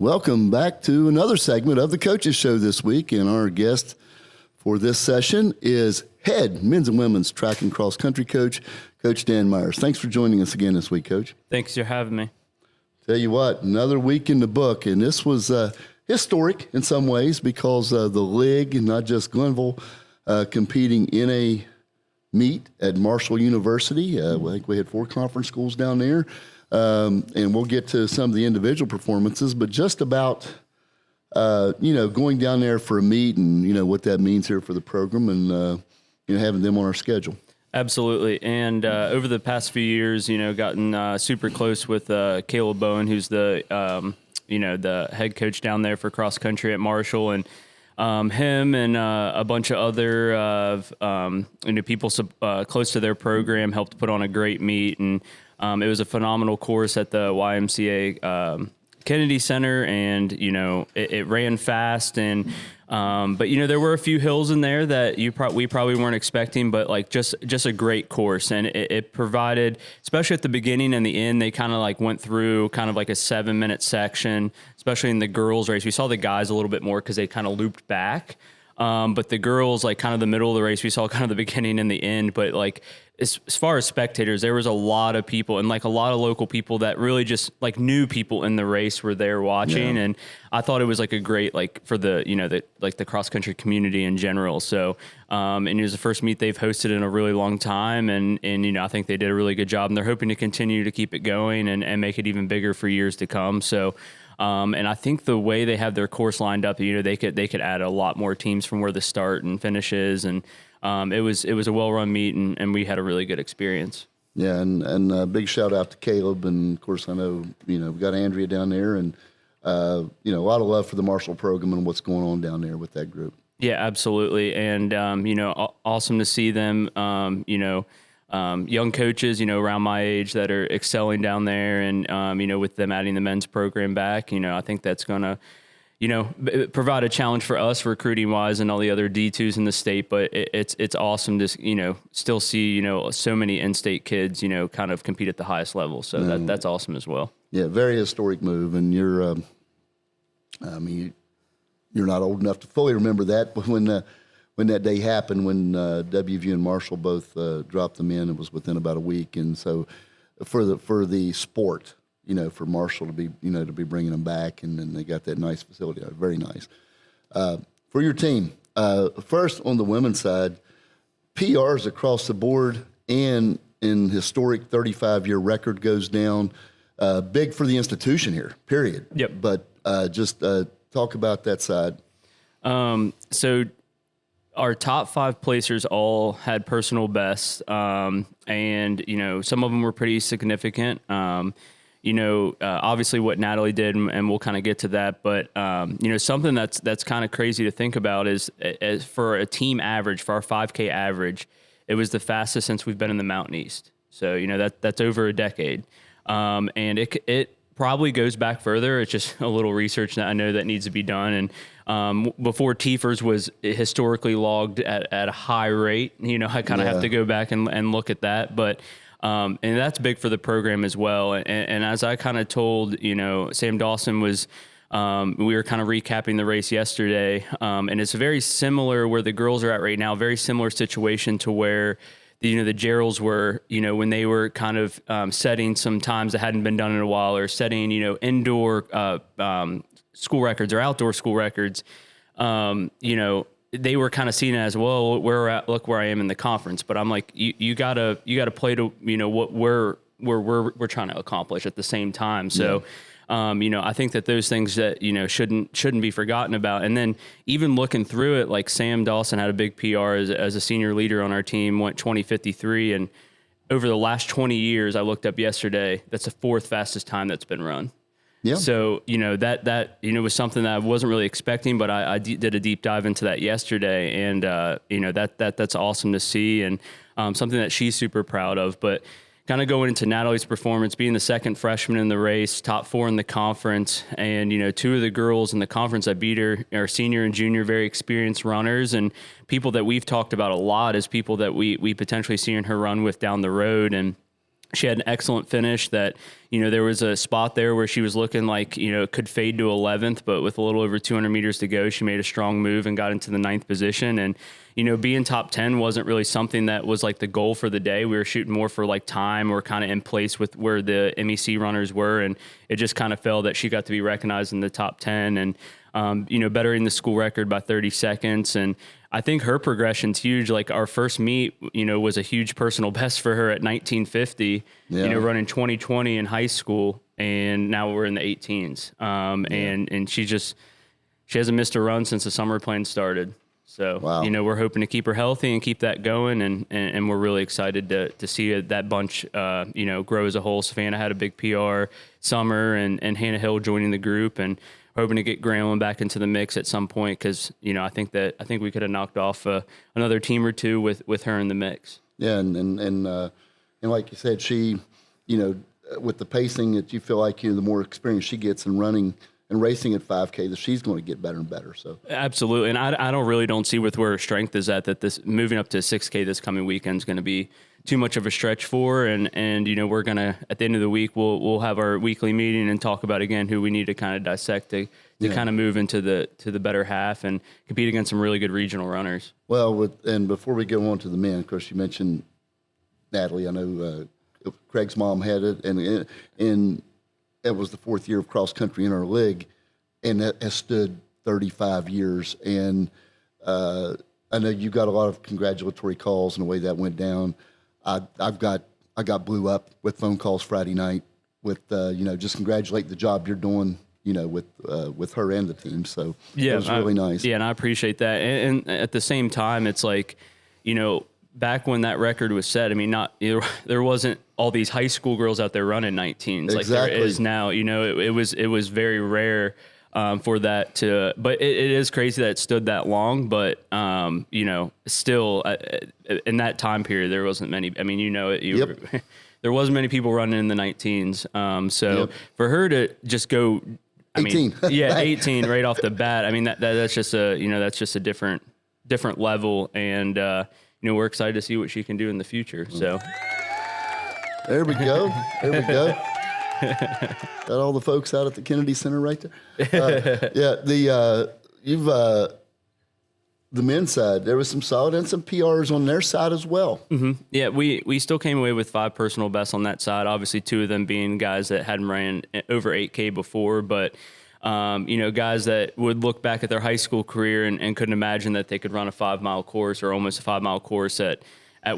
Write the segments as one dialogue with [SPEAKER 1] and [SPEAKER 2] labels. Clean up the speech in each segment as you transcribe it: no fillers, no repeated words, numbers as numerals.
[SPEAKER 1] Welcome back to another segment of the Coaches Show this week, and our guest for this session is head men's and women's track and cross country coach, Coach Dan Meyers. Thanks for joining us again this week, Coach.
[SPEAKER 2] Thanks for having me.
[SPEAKER 1] Tell you what, another week in the book, and this was historic in some ways because the league, and not just Glenville, competing in a meet at Marshall University. I think we had 4 conference schools down there, and we'll get to some of the individual performances, but just about going down there for a meet and what that means here for the program, and having them on our schedule.
[SPEAKER 2] Absolutely. And over the past few years, gotten super close with Caleb Bowen, who's the head coach down there for cross country at Marshall, and him and a bunch of other people close to their program helped put on a great meet, and it was a phenomenal course at the YMCA Kennedy Center, and it ran fast, and but there were a few hills in there that we probably weren't expecting, but just a great course, and it provided, especially at the beginning and the end, they kind of went through kind of like a 7-minute section, especially in the girls race. We saw the guys a little bit more because they kind of looped back, but the girls, kind of the middle of the race, we saw kind of the beginning and the end, but as far as spectators, there was a lot of people, and a lot of local people that really just new people in the race were there watching. Yeah. And I thought it was a great, for the, the cross country community in general. So, and it was the first meet they've hosted in a really long time. And I think they did a really good job, and they're hoping to continue to keep it going and make it even bigger for years to come. So, and I think the way they have their course lined up, they could add a lot more teams from where the start and finish is. And, it was a well-run meet, and we had a really good experience.
[SPEAKER 1] Yeah, and a big shout-out to Caleb, and, of course, I know, we've got Andrea down there, and, a lot of love for the Marshall program and what's going on down there with that group. Yeah,
[SPEAKER 2] absolutely, and, awesome to see them, young coaches, around my age that are excelling down there, and, with them adding the men's program back, I think that's going to, provide a challenge for us recruiting wise and all the other D2s in the state, but it's awesome to, still see, so many in-state kids, kind of compete at the highest level. So that's awesome as well.
[SPEAKER 1] Yeah. Very historic move. And you're not old enough to fully remember that, but when that day happened, when WVU and Marshall both dropped them in, it was within about a week. And so for the sport, for Marshall to be bringing them back, and then they got that nice facility, very nice. For your team, first on the women's side, PRs across the board, and in historic 35-year record goes down. Big for the institution here, period.
[SPEAKER 2] Yep.
[SPEAKER 1] But just talk about that side.
[SPEAKER 2] So our top 5 placers all had personal bests, and some of them were pretty significant. Obviously what Natalie did, and we'll kind of get to that, but, something that's kind of crazy to think about is for a team average, for our 5K average, it was the fastest since we've been in the Mountain East. So, that's over a decade. And it probably goes back further. It's just a little research that I know that needs to be done. And before Tiefers was historically logged at a high rate, I kind of have to go back and look at that. But and that's big for the program as well. And as I kind of told, Sam Dawson was, we were kind of recapping the race yesterday. And it's very similar where the girls are at right now, very similar situation to where the Geralds were, when they were kind of setting some times that hadn't been done in a while, or setting, indoor school records or outdoor school records, they were kind of seen as, well, look where I am in the conference. But I'm like, you gotta play to, what we're trying to accomplish at the same time. So, I think that those things that, shouldn't be forgotten about. And then even looking through it, like Sam Dawson had a big PR as a senior leader on our team, went 20:53. And over the last 20 years, I looked up yesterday, that's the 4th fastest time that's been run. Yeah. So, that was something that I wasn't really expecting, but I did a deep dive into that yesterday, and, that's awesome to see, and something that she's super proud of. But kind of going into Natalie's performance, being the second freshman in the race, top 4 in the conference, and, 2 of the girls in the conference that beat her are senior and junior, very experienced runners, and people that we've talked about a lot as people that we potentially see in her run with down the road. And she had an excellent finish that, there was a spot there where she was looking like, it could fade to 11th, but with a little over 200 meters to go, she made a strong move and got into the 9th position. And, being top 10 wasn't really something that was like the goal for the day. We were shooting more for like time or kind of in place with where the MEC runners were. And it just kind of fell that she got to be recognized in the top 10 and, bettering the school record by 30 seconds. And I think her progression's huge. Like our first meet, was a huge personal best for her at 1950, running 2020 in high school. And now we're in the 18s. And she hasn't missed a run since the summer plan started. So,
[SPEAKER 1] wow.
[SPEAKER 2] We're hoping to keep her healthy and keep that going. And we're really excited to see that bunch, grow as a whole. Savannah had a big PR summer and Hannah Hill joining the group, and hoping to get Grambling back into the mix at some point. Cause I think we could have knocked off another team or two with her in the mix.
[SPEAKER 1] Yeah. And like you said, she, with the pacing that you feel like, the more experience she gets in running and racing at 5K, that she's going to get better and better. So
[SPEAKER 2] absolutely. And I don't see with where her strength is at, that this moving up to 6K this coming weekend is going to be too much of a stretch for. And we're going to, at the end of the week, we'll have our weekly meeting and talk about again who we need to kind of dissect to kind of move into the better half and compete against some really good regional runners.
[SPEAKER 1] Well, and before we go on to the men, of course, you mentioned Natalie. I know Craig's mom had it, and it was the 4th year of cross country in our league, and that has stood 35 years. And I know you got a lot of congratulatory calls and the way that went down. I got blew up with phone calls Friday night with just congratulate the job you're doing, with her and the team. So it was really nice.
[SPEAKER 2] Yeah, and I appreciate that. And at the same time, it's like, back when that record was set, I mean, there wasn't all these high school girls out there running 19s like there is now. It was very rare for that to, but it is crazy that it stood that long. But still in that time period, there wasn't many. I mean, there wasn't many people running in the 19s. So for her to just go,
[SPEAKER 1] 18,
[SPEAKER 2] 18 right off the bat. I mean, that's just a different level, and we're excited to see what she can do in the future. So
[SPEAKER 1] there we go. Got all the folks out at the Kennedy Center right there. The men's side, there was some solid and some PRs on their side as well.
[SPEAKER 2] Mm-hmm. Yeah, we still came away with 5 personal bests on that side. Obviously, 2 of them being guys that hadn't ran over 8K before, but guys that would look back at their high school career and couldn't imagine that they could run a 5-mile course or almost a 5-mile course at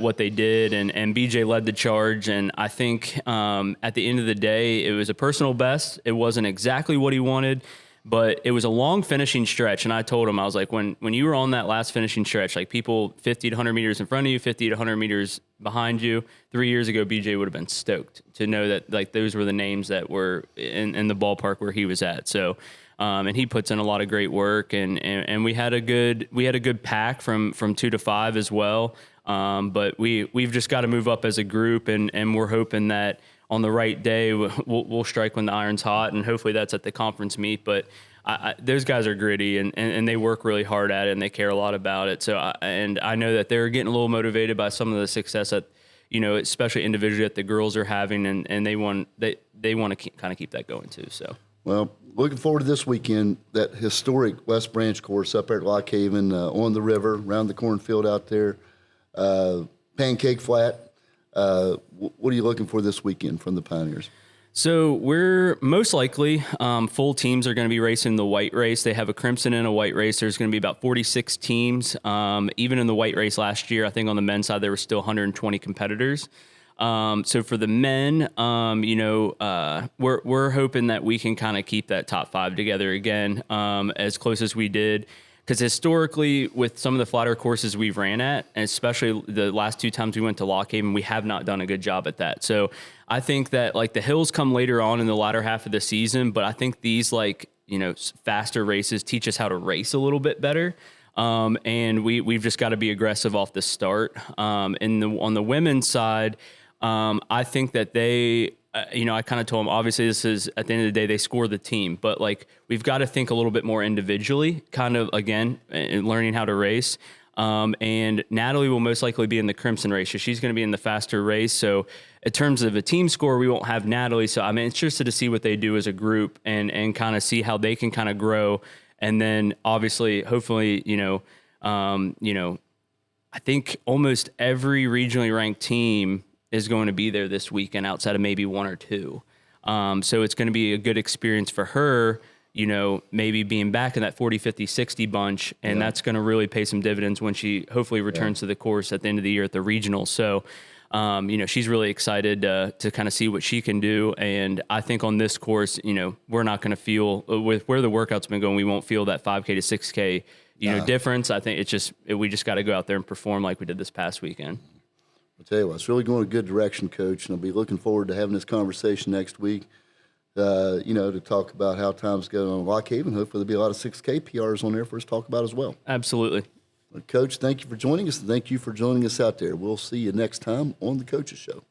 [SPEAKER 2] what they did. And BJ led the charge. And I think at the end of the day, it was a personal best. It wasn't exactly what he wanted, but it was a long finishing stretch. And I told him, I was like, when you were on that last finishing stretch, like people 50 to 100 meters in front of you, 50 to 100 meters behind you, 3 years ago, BJ would have been stoked to know that like those were the names that were in the ballpark where he was at. So, and he puts in a lot of great work, and we had a good pack from 2 to 5 as well. But we've just got to move up as a group, and we're hoping that on the right day we'll strike when the iron's hot, and hopefully that's at the conference meet. But those guys are gritty, and they work really hard at it, and they care a lot about it. So I know that they're getting a little motivated by some of the success that especially individually that the girls are having, and they want to kind of keep that going too. So
[SPEAKER 1] well, looking forward to this weekend, that historic West Branch course up there at Lock Haven, on the river, around the cornfield out there, Pancake Flat. What are you looking for this weekend from the Pioneers?
[SPEAKER 2] So we're most likely full teams are going to be racing the white race. They have a crimson and a white race. There's going to be about 46 teams. Even in the white race last year, I think on the men's side there were still 120 competitors. So for the men, we're hoping that we can kind of keep that top 5 together again, as close as we did. Because historically, with some of the flatter courses we've ran at, and especially the last 2 times we went to Lock Haven, we have not done a good job at that. So I think that like the hills come later on in the latter half of the season, but I think these faster races teach us how to race a little bit better. And we've just got to be aggressive off the start. On the women's side, I think that they. I kind of told them, obviously this is, at the end of the day, they score the team, but like, we've got to think a little bit more individually, kind of, again, learning how to race. And Natalie will most likely be in the Crimson race. So she's going to be in the faster race. So in terms of a team score, we won't have Natalie. So I'm interested to see what they do as a group and kind of see how they can kind of grow. And then obviously, hopefully, I think almost every regionally ranked team is going to be there this weekend outside of maybe one or two. So it's going to be a good experience for her, maybe being back in that 40, 50, 60 bunch. And that's going to really pay some dividends when she hopefully returns to the course at the end of the year at the regional. So, she's really excited to kind of see what she can do. And I think on this course, we're not going to feel with where the workout's been going, we won't feel that 5K to 6K, difference. I think we just got to go out there and perform like we did this past weekend.
[SPEAKER 1] I'll tell you what, it's really going a good direction, Coach, and I'll be looking forward to having this conversation next week, to talk about how time's going on Lock Haven. Hopefully there'll be a lot of 6K PRs on there for us to talk about as well.
[SPEAKER 2] Absolutely.
[SPEAKER 1] Coach, thank you for joining us, and thank you for joining us out there. We'll see you next time on the Coaches Show.